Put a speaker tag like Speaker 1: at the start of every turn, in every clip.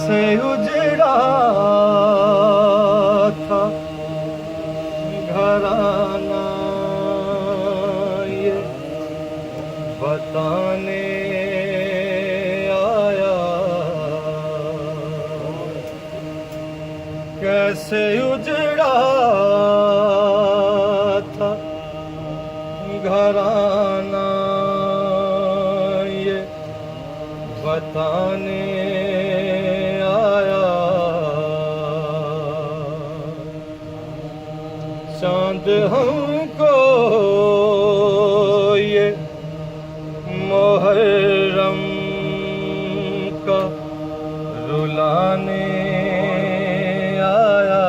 Speaker 1: कैसे उजड़ा था घराना ये बताने आया। कैसे उजड़ा था घराना ये बताने आया। चांद हमको ये मुहर्रम का रुलाने आया।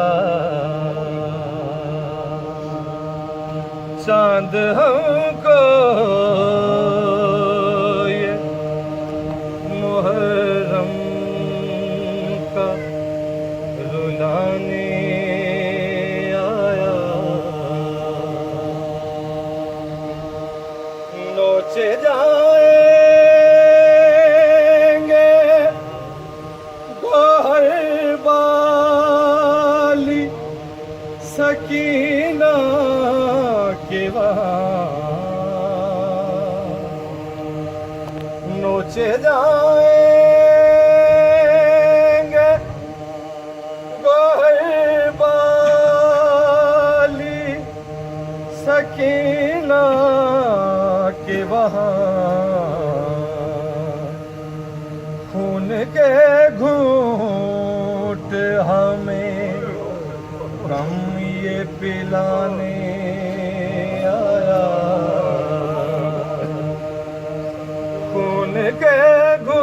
Speaker 1: चांद हमको ये मुहर्रम का रुलाने आया। नोचे जाएंगे गोहर वाली सकीना के वहाँ। नोचे जाएंगे गोहर वाली सकीना के वहाँ। खून के घूंट हमें गम ये पिलाने आया। खून के घूंट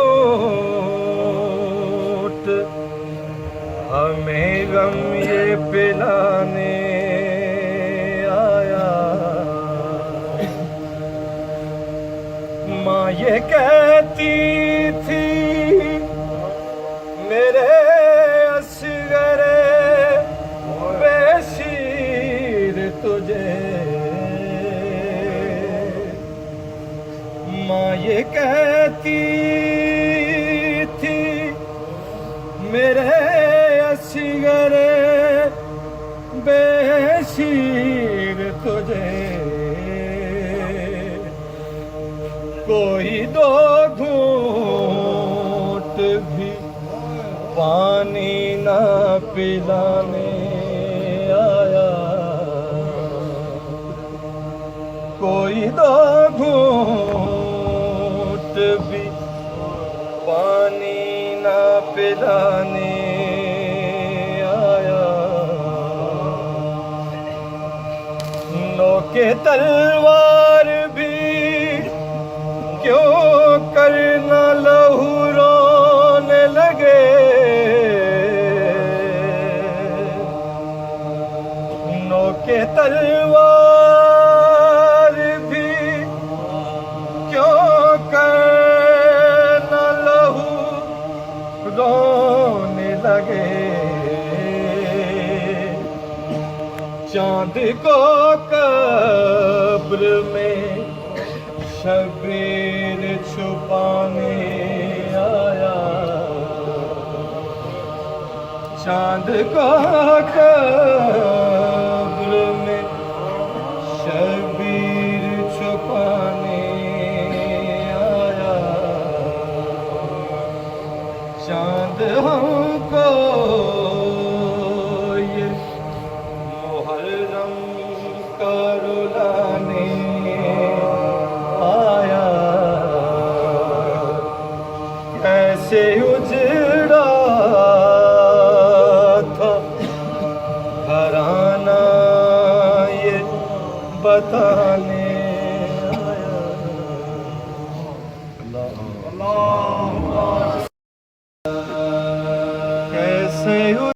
Speaker 1: हमें गम ये पिलाने आया। माँ ये कहती थी मेरे असगरे बेशीर तुझे। माँ ये कहती थी मेरे असगरे बेशीर तुझे। कोई दो घूंट भी पानी ना पिलाने आया। कोई दो घूंट भी पानी ना पिलाने आया। नोके तलवार भी क्यों करना लहू रोने लगे। नोके तलवार भी क्यों करना लहू रोने लगे। चांद को कब्र में शबीर छुपाने आया। चांद को कब्र में शबीर छुपाने आया। चांद हमको ये मुहर्रम का रुला